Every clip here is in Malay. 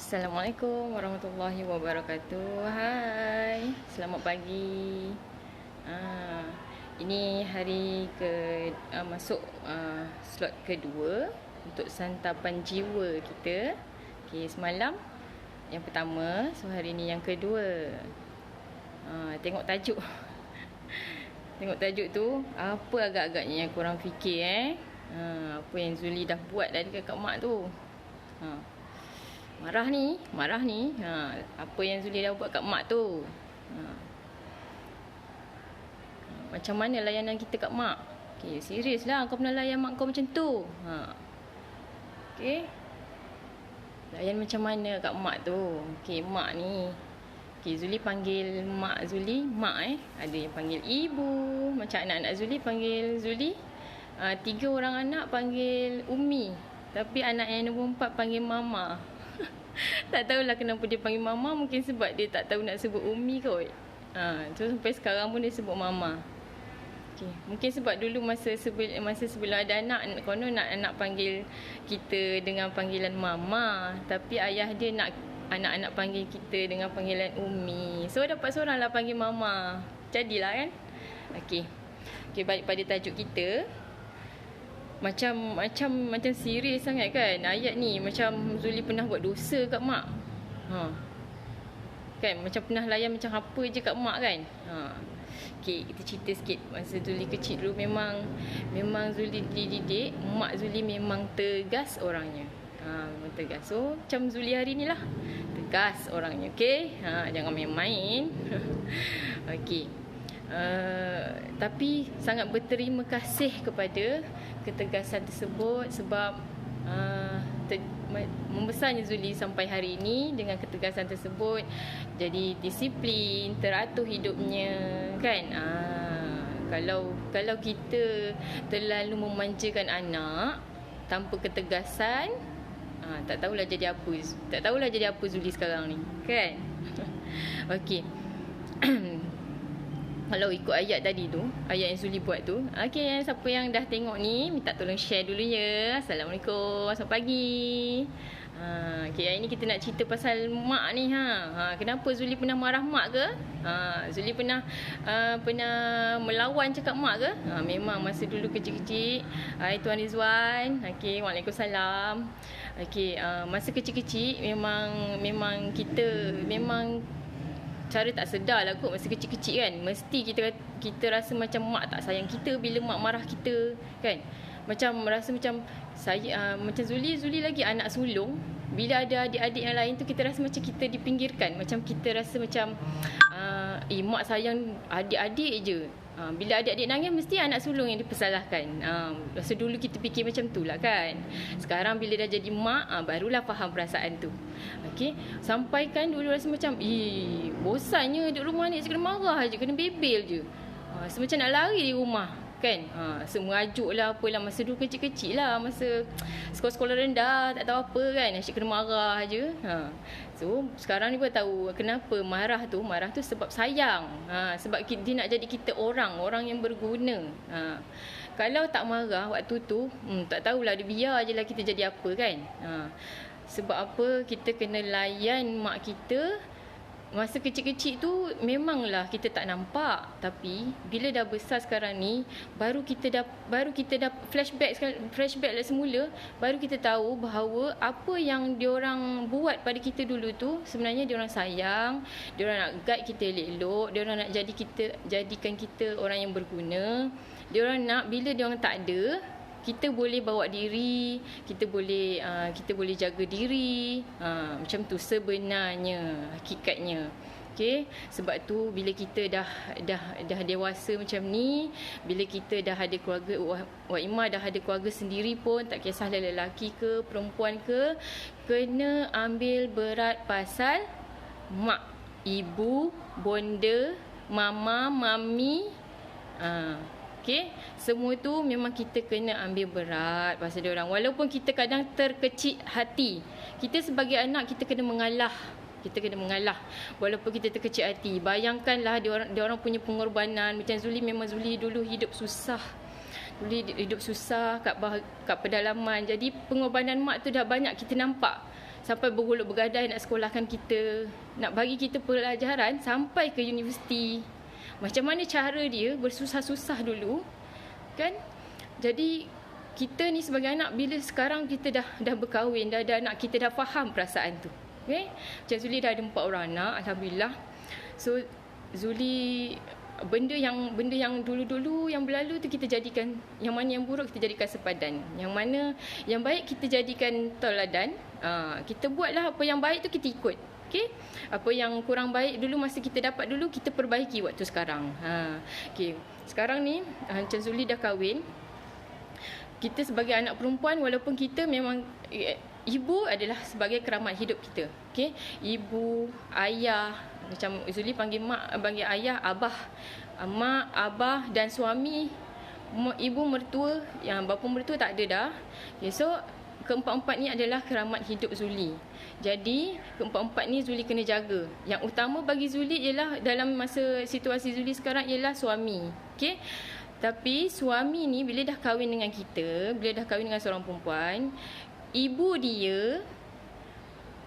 Assalamualaikum warahmatullahi wabarakatuh. Hai, selamat pagi. Ah, ini hari masuk slot kedua untuk santapan jiwa kita. Okey, semalam yang pertama, so hari ni yang kedua. Tengok tajuk. Tengok tajuk tu, apa agak-agaknya yang korang fikir apa yang Zuli dah buat tadi kat mak tu. Marah ni. Apa yang Zuli dah buat kat mak tu. Macam mana layanan kita kat mak? Okay, serius lah kau pernah layan mak kau macam tu. Okay. Layan macam mana kat mak tu? Okay, mak ni. Okay, Zuli panggil mak Zuli, mak Ada yang panggil ibu. Macam anak-anak Zuli panggil Zuli. 3 orang anak panggil Umi. Tapi anak yang nombor 4 panggil Mama. Tak tahulah kenapa dia panggil Mama. Mungkin sebab dia tak tahu nak sebut Umi kot. So sampai sekarang pun dia sebut Mama. Okay. Mungkin sebab dulu masa sebelum ada anak, konon nak panggil kita dengan panggilan Mama. Tapi ayah dia nak anak-anak panggil kita dengan panggilan Umi. So dapat seorang lah panggil Mama. Jadilah kan. Okay, balik pada tajuk kita. Macam serius sangat kan ayat ni. Macam Zuli pernah buat dosa kat mak. Kan macam pernah layan macam apa je kat mak kan. Okay, kita cerita sikit. Masa Zuli kecil dulu memang Zuli dididik. Mak Zuli memang tegas orangnya. Memang tegas. So macam Zuli hari ni lah, tegas orangnya. Okay, jangan main-main. Okay. Tapi sangat berterima kasih kepada ketegasan tersebut sebab membesarnya Zuli sampai hari ini dengan ketegasan tersebut. Jadi disiplin, teratur hidupnya kan. Kalau kita terlalu memanjakan anak tanpa ketegasan, tak tahulah jadi apa Zuli sekarang ni kan. Okey. Kalau ikut ayat tadi tu, ayat yang Zuli buat tu. Okay, siapa yang dah tengok ni, minta tolong share dulu ya. Assalamualaikum, selamat pagi. Okay, hari ni kita nak cerita pasal mak ni. Kenapa Zuli pernah marah mak ke? Zuli pernah melawan cakap mak ke? Memang masa dulu kecil-kecil. Hai Tuan Rizwan. Okay, Waalaikumsalam. Okay, masa kecil-kecil memang kita cara tak sedar lah kot masa kecil-kecil kan. Mesti kita rasa macam mak tak sayang kita bila mak marah kita kan. Macam rasa macam macam Zuli lagi anak sulung. Bila ada adik-adik yang lain tu, kita rasa macam kita dipinggirkan. Macam kita rasa macam mak sayang adik-adik je. Bila adik-adik nangis, mesti anak sulung yang dipersalahkan. Masa dulu kita fikir macam tu lah kan. Sekarang bila dah jadi mak, barulah faham perasaan tu. Okay. Sampai kan dulu rasa macam bosannya duduk rumah ni, kena marah je, kena bebel je. Semacam nak lari di rumah kan. Semua ajuk lah apalah. Masa dulu kecil-kecil lah, masa sekolah-sekolah rendah, tak tahu apa kan, asyik kena marah je. So sekarang ni pun tahu kenapa marah tu sebab sayang. Sebab dia nak jadi kita orang yang berguna. Kalau tak marah waktu tu, tak tahulah, dia biar je lah kita jadi apa kan. Sebab apa kita kena layan mak kita. Masa kecil-kecil tu memanglah kita tak nampak, tapi bila dah besar sekarang ni baru kita dah flashback lah semula, baru kita tahu bahawa apa yang diorang buat pada kita dulu tu sebenarnya diorang sayang, diorang nak guide kita elok, diorang nak jadikan kita orang yang berguna. Diorang nak bila diorang tak ada, kita boleh bawa diri, kita boleh jaga diri. Macam tu sebenarnya hakikatnya. Okay? Sebab tu bila kita dah dewasa macam ni, bila kita dah ada keluarga, Wak Imah dah ada keluarga sendiri pun, tak kisahlah lelaki ke perempuan ke, kena ambil berat pasal mak, ibu, bonda, mama, mami. Okay? Semua tu memang kita kena ambil berat pasal dia orang. Walaupun kita kadang terkecil hati, kita sebagai anak kita kena mengalah. Walaupun kita terkecil hati. Bayangkanlah dia orang punya pengorbanan. Macam Zuli, memang Zuli dulu hidup susah. Kat pedalaman. Jadi pengorbanan mak tu dah banyak kita nampak. sampai bergolok bergadai nak sekolahkan kita, nak bagi kita pelajaran sampai ke universiti. Macam mana cara dia bersusah-susah dulu, kan? Jadi kita ni sebagai anak, bila sekarang kita dah berkahwin, dah ada anak, kita dah faham perasaan tu. Okay? Macam Zuli dah ada 4 orang anak, alhamdulillah. So Zuli, benda yang dulu-dulu yang berlalu tu kita jadikan, yang mana yang buruk kita jadikan sepadan, yang mana yang baik kita jadikan tauladan. Kita buatlah apa yang baik tu, kita ikut. Okey, apa yang kurang baik dulu masa kita dapat dulu, kita perbaiki waktu sekarang. Okey, sekarang ni Encik Zuli dah kahwin. Kita sebagai anak perempuan, walaupun kita memang ibu adalah sebagai keramat hidup kita. Okey, ibu, ayah, macam Zuli panggil mak, panggil ayah, abah, mak, abah dan suami, ibu mertua, yang bapa mertua tak ada dah. Okay, so keempat-empat ni adalah keramat hidup Zuli. Jadi keempat-empat ni Zuli kena jaga. Yang utama bagi Zuli ialah, dalam masa situasi Zuli sekarang, ialah suami. Okey, tapi suami ni bila dah kahwin dengan kita, bila dah kahwin dengan seorang perempuan, ibu dia,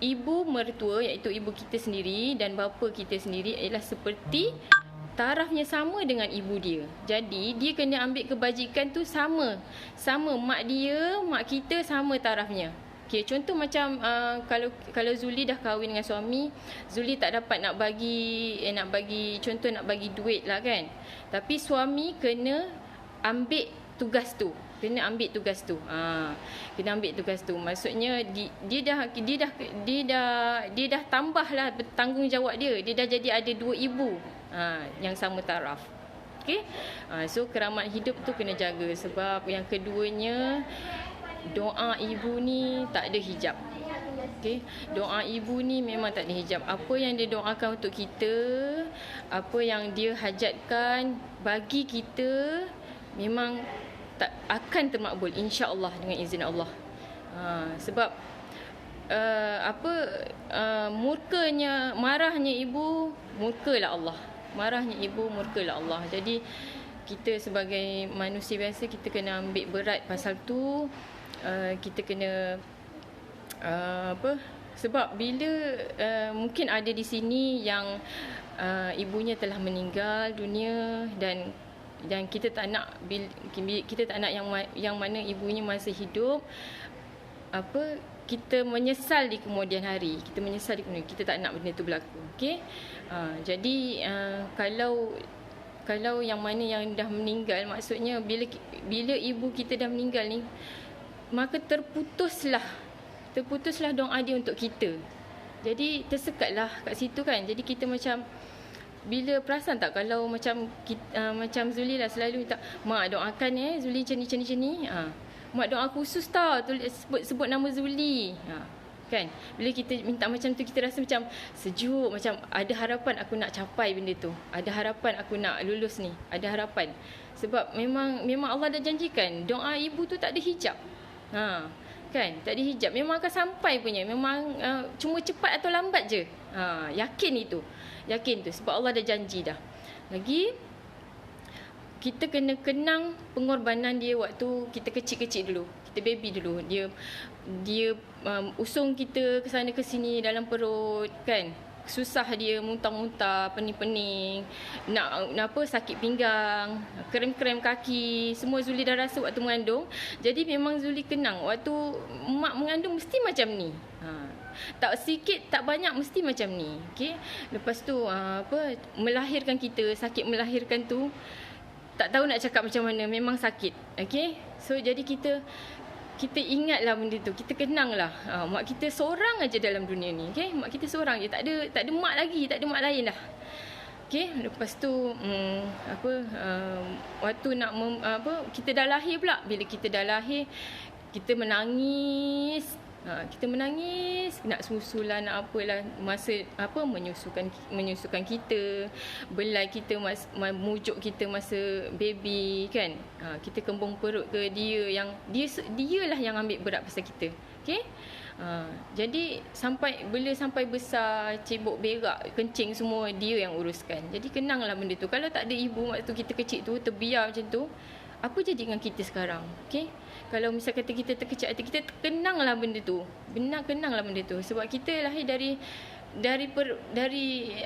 ibu mertua iaitu ibu kita sendiri dan bapa kita sendiri ialah seperti tarafnya sama dengan ibu dia. Jadi dia kena ambil kebajikan tu sama. Sama mak dia, mak kita sama tarafnya. Okey, contoh macam kalau Zuli dah kahwin dengan suami, Zuli tak dapat nak bagi contoh nak bagi duit lah, kan. Tapi suami kena ambil tugas tu. Kena ambil tugas tu. Kena ambil tugas tu. Maksudnya dia dah tambahlah tanggungjawab dia. Dia dah jadi ada 2 ibu yang sama taraf. Okey. So keramat hidup tu kena jaga, sebab yang keduanya, doa ibu ni tak ada hijab. Okey, doa ibu ni memang tak ada hijab. Apa yang dia doakan untuk kita, apa yang dia hajatkan bagi kita, memang tak akan termakbul, insya-Allah, dengan izin Allah. Sebab marahnya ibu, murkalah Allah. Marahnya ibu, murkalah Allah. Jadi kita sebagai manusia biasa, kita kena ambil berat pasal tu. Kita kena sebab bila mungkin ada di sini yang ibunya telah meninggal dunia, dan kita tak nak yang mana ibunya masih hidup, kita menyesal di kemudian hari. Kita tak nak benda tu berlaku. Okey. Jadi kalau yang mana yang dah meninggal, maksudnya bila ibu kita dah meninggal ni, maka terputuslah doa dia untuk kita. Jadi tersekatlah kat situ, kan. Jadi kita macam, bila perasan tak kalau macam macam Zuli lah selalu minta, mak doakan Zuli macam ni. Mak doa khusus tau, sebut nama Zuli. Kan? Bila kita minta macam tu, kita rasa macam sejuk, macam ada harapan aku nak capai benda tu. Ada harapan aku nak lulus ni. Ada harapan. Sebab memang Allah dah janjikan doa ibu tu tak ada hijab. Kan? Tak ada hijab. Memang akan sampai punya. Memang cuma cepat atau lambat je. Yakin itu. Yakin tu. Sebab Allah dah janji dah. Lagi, kita kena kenang pengorbanan dia waktu kita kecil-kecil dulu. Kita baby dulu. Dia usung kita ke sana ke sini dalam perut, kan. Susah dia, muntah-muntah, pening-pening, nak sakit pinggang, krem-krem kaki, semua Zuli dah rasa waktu mengandung. Jadi memang Zuli kenang waktu mak mengandung mesti macam ni. Tak sikit, tak banyak, mesti macam ni. Okey. Lepas tu melahirkan kita, sakit melahirkan tu, tak tahu nak cakap macam mana, memang sakit. Okey. So jadi kita ingatlah benda tu, kita kenanglah. Mak kita seorang aja dalam dunia ni. Okey, mak kita seorang je, tak ada mak lagi, tak ada mak lain dah. Okey, lepas tu waktu nak kita dah lahir pula. Bila kita dah lahir, kita menangis. Kita menangis, nak susulah, nak apalah, masa menyusukan kita, belai kita, mujuk kita masa baby, kan. Kita kembung perut ke dialah yang ambil berat pasal kita. Okey. Jadi bila sampai besar, cebok, berak, kencing, semua dia yang uruskan. Jadi kenanglah benda tu. Kalau tak ada ibu waktu kita kecil tu, terbiar macam tu, apa jadi dengan kita sekarang? Okey. Kalau misal kata kita terkecil hati, kita kenanglah benda tu. Benar kenanglah benda tu. Sebab kita lahir dari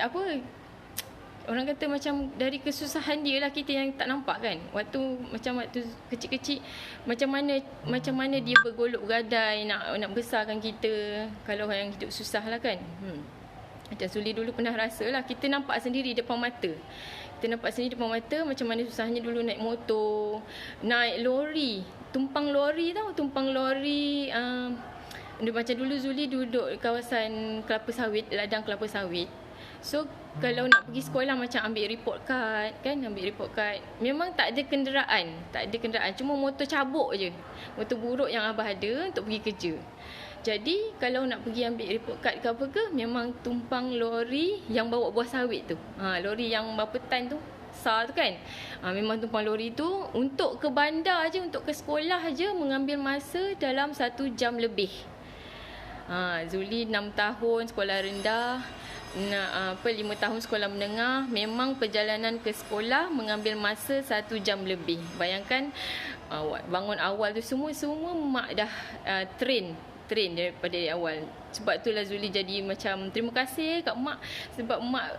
apa, orang kata macam dari kesusahan dia lah, kita yang tak nampak kan. Waktu kecil-kecil macam mana dia bergolok gadai nak besarkan kita kalau yang hidup susah lah kan. Macam Zuli dulu pernah rasa lah, kita nampak sendiri depan mata. Kita nampak sendiri depan mata macam mana susahnya dulu naik motor, naik lori, tumpang lori tau, macam dulu Zuli duduk di kawasan kelapa sawit, ladang kelapa sawit. So kalau nak pergi sekolah macam ambil report card kan, memang tak ada kenderaan, cuma motor cabuk je, motor buruk yang abah ada untuk pergi kerja. Jadi kalau nak pergi ambil report card ke apa ke, memang tumpang lori yang bawa buah sawit tu. Lori yang berapa tan tu, besar tu kan. Memang tumpang lori tu untuk ke bandar je, untuk ke sekolah je mengambil masa dalam 1 jam lebih. Zuli 6 tahun sekolah rendah, 5 tahun sekolah menengah, memang perjalanan ke sekolah mengambil masa 1 jam lebih. Bayangkan bangun awal tu semua mak dah train daripada awal. Sebab itulah Zuli jadi macam terima kasih kat mak, sebab mak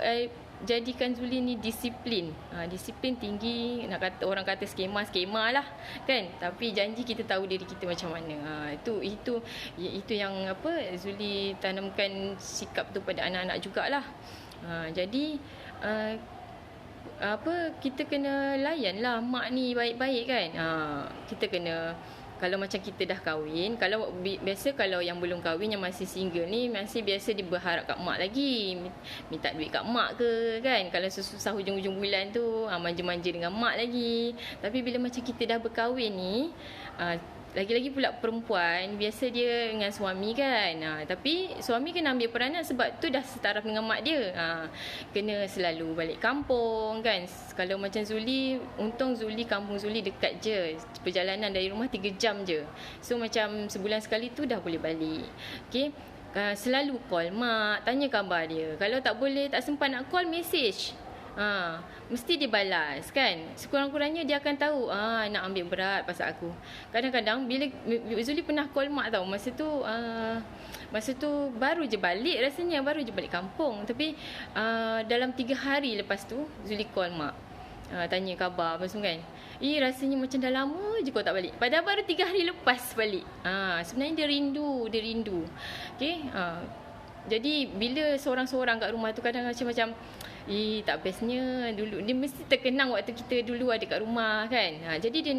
jadikan Zuli ni disiplin. Disiplin tinggi, nak kata orang kata skema lah kan, tapi janji kita tahu diri kita macam mana. Itu yang apa, Zuli tanamkan sikap tu pada anak-anak jugalah. Jadi kita kena layan lah mak ni baik-baik kan. Kita kena, kalau macam kita dah kahwin, kalau yang belum kahwin, yang masih single ni, masih biasa dia berharap kat mak lagi, minta duit kat mak ke kan. Kalau susah hujung-hujung bulan tu manja-manja dengan mak lagi. Tapi bila macam kita dah berkahwin ni, lagi-lagi pula perempuan, biasa dia dengan suami kan. Tapi suami kena ambil peranan sebab tu dah setaraf dengan mak dia. Kena selalu balik kampung kan. Kalau macam Zuli, untung kampung Zuli dekat je. Perjalanan dari rumah 3 jam je. So macam sebulan sekali tu dah boleh balik. Okay. Selalu call mak, tanya khabar dia. Kalau tak boleh, tak sempat nak call, message. Mesti dia balas kan. Sekurang-kurangnya dia akan tahu nak ambil berat pasal aku. Kadang-kadang bila Zuli pernah call mak tau, masa tu baru je balik kampung. Tapi dalam 3 hari lepas tu Zuli call mak, tanya khabar apa semua kan. Rasanya macam dah lama je kau tak balik, padahal baru 3 hari lepas balik. Sebenarnya dia rindu. Okay. Jadi bila seorang-seorang kat rumah tu, kadang macam tak bestnya dulu. Dia mesti terkenang waktu kita dulu ada kat rumah kan. Jadi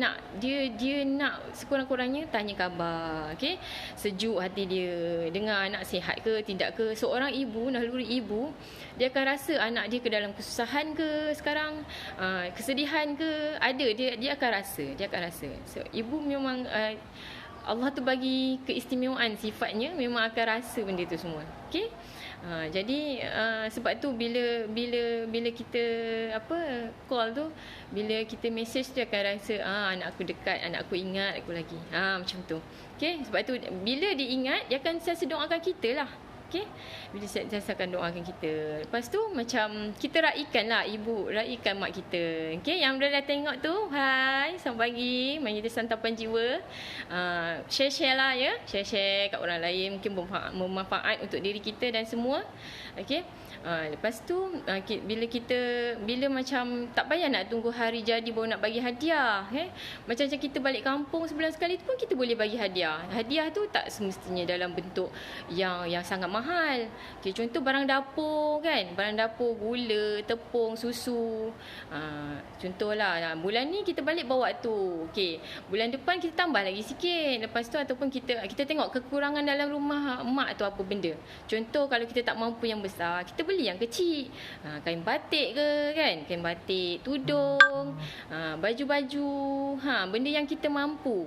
dia nak sekurang-kurangnya tanya khabar. Okay? Sejuk hati dia, dengar anak sihat ke tidak ke. Seorang ibu, naluri ibu, dia akan rasa anak dia ke dalam kesusahan ke sekarang, kesedihan ke, ada, dia akan rasa. So ibu memang Allah tu bagi keistimewaan sifatnya, memang akan rasa benda tu semua. Okay? Jadi sebab tu bila kita call tu, bila kita message tu akan rasa anak aku dekat, anak aku ingat aku lagi. Macam tu. Okay? Sebab tu bila dia ingat, dia akan sentiasa doakan kita lah. Okay? Bila sentiasa akan doakan kita. Lepas tu macam kita raikan mak kita. Okay? Yang dah tengok tu, hai, selamat pagi, majlis santapan jiwa. Share lah ya. Share kat orang lain, mungkin bermanfaat untuk diri kita dan semua. Okay? Lepas tu bila macam tak payah nak tunggu hari jadi baru nak bagi hadiah. Macam kita balik kampung sebulan sekali tu pun kita boleh bagi hadiah. Hadiah tu tak semestinya dalam bentuk yang sangat mahal. Okay, contoh barang dapur kan, gula, tepung, susu. Contohlah bulan ni kita balik bawa tu. Okay, bulan depan kita tambah lagi sikit. Lepas tu ataupun kita tengok kekurangan dalam rumah mak tu apa benda. Contoh kalau kita tak mampu yang besar, kita beli yang kecil. Kain batik ke kan, kain batik, tudung, baju-baju, benda yang kita mampu.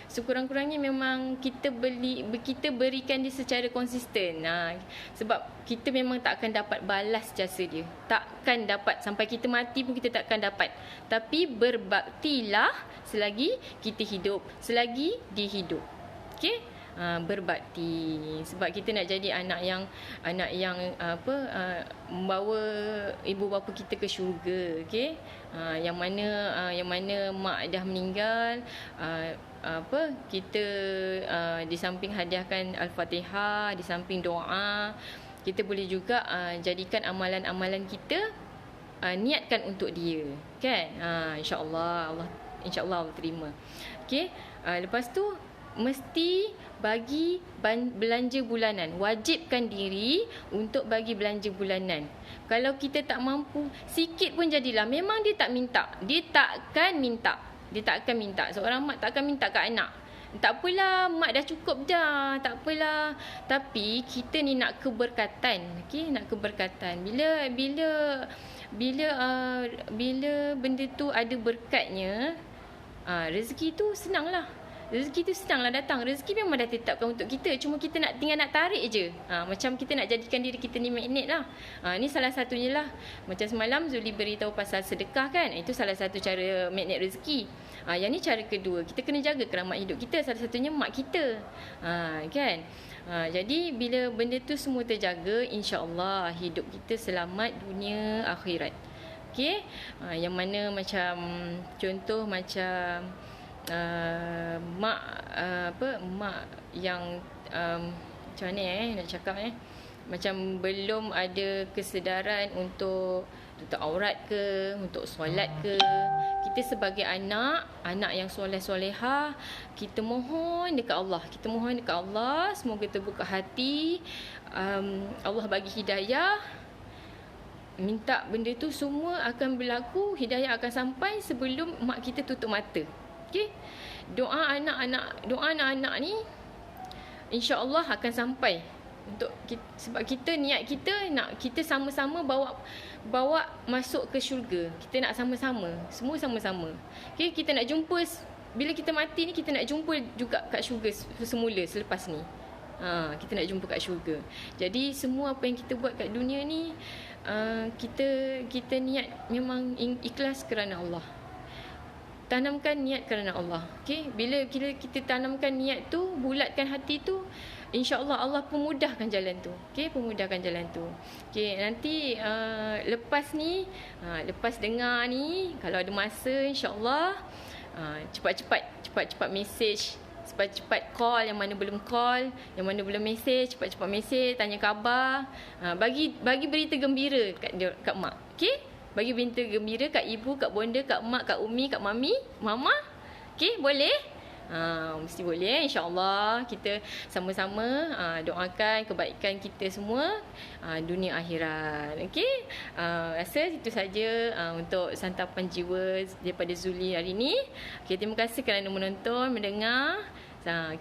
Sekurang-kurangnya memang kita berikan dia secara konsisten. Sebab kita memang tak akan dapat balas jasa dia. Takkan dapat, sampai kita mati pun kita takkan dapat. Tapi berbaktilah selagi kita hidup, selagi dia hidup. Okey? berbakti. Sebab kita nak jadi anak yang membawa ibu bapa kita ke syurga, okey. Yang mana mak dah meninggal, kita di samping hadiahkan al-Fatihah, di samping doa, kita boleh juga jadikan amalan-amalan kita, niatkan untuk dia, kan. InsyaAllah Allah terima. Okey. Lepas tu mesti bagi belanja bulanan. Wajibkan diri untuk bagi belanja bulanan. Kalau kita tak mampu, sikit pun jadilah. Memang dia tak minta. Dia takkan minta. Seorang mak takkan minta kat anak. Tak apalah, mak dah cukup dah. Tak apalah. Tapi kita ni nak keberkatan. Okey, nak keberkatan. Bila benda tu ada berkatnya, rezeki tu senanglah. Rezeki tu senanglah datang. Rezeki memang dah tetapkan untuk kita. Cuma kita tinggal nak tarik je. Macam kita nak jadikan diri kita ni magnet lah. Ni salah satunya lah. Macam semalam Zuli beritahu pasal sedekah, kan. Itu salah satu cara magnet rezeki. Yang ni cara kedua. Kita kena jaga keramat hidup kita. Salah satunya mak kita. Kan. Jadi bila benda tu semua terjaga, insya-Allah hidup kita selamat dunia akhirat. Okey. Yang mana macam contoh macam mak yang macam mana nak cakap, macam belum ada kesedaran untuk tutup aurat ke, untuk solat ke. Kita sebagai anak yang soleh-solehah, kita mohon dekat Allah, semoga terbuka hati, Allah bagi hidayah. Minta benda tu semua akan berlaku, hidayah akan sampai sebelum mak kita tutup mata. Okey. Doa anak-anak ni insya-Allah akan sampai untuk sebab kita niat kita nak kita sama-sama bawa masuk ke syurga. Kita nak sama-sama, semua sama-sama. Okey, kita nak jumpa bila kita mati ni, kita nak jumpa juga kat syurga semula selepas ni. Kita nak jumpa kat syurga. Jadi semua apa yang kita buat kat dunia ni, kita niat memang ikhlas kerana Allah. Tanamkan niat kerana Allah. Okey, bila kita tanamkan niat tu, bulatkan hati tu, insya-Allah Allah pemudahkan jalan tu. Okey, pemudahkan jalan tu. Okey, nanti lepas dengar ni, kalau ada masa insya-Allah cepat-cepat message, cepat-cepat call, yang mana belum call, yang mana belum message, cepat-cepat message, tanya khabar, bagi berita gembira kat mak. Okey? Bagi berita gembira kat ibu, kat bonda, kat mak, kat umi, kat mami, mama. Okey, boleh? Mesti boleh, insya-Allah. Kita sama-sama doakan kebaikan kita semua, dunia akhirat. Okey, rasa itu saja untuk santapan jiwa daripada Zuli hari ini. Okey, terima kasih kerana menonton, mendengar.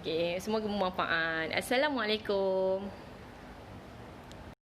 Okey, semoga bermanfaat. Assalamualaikum.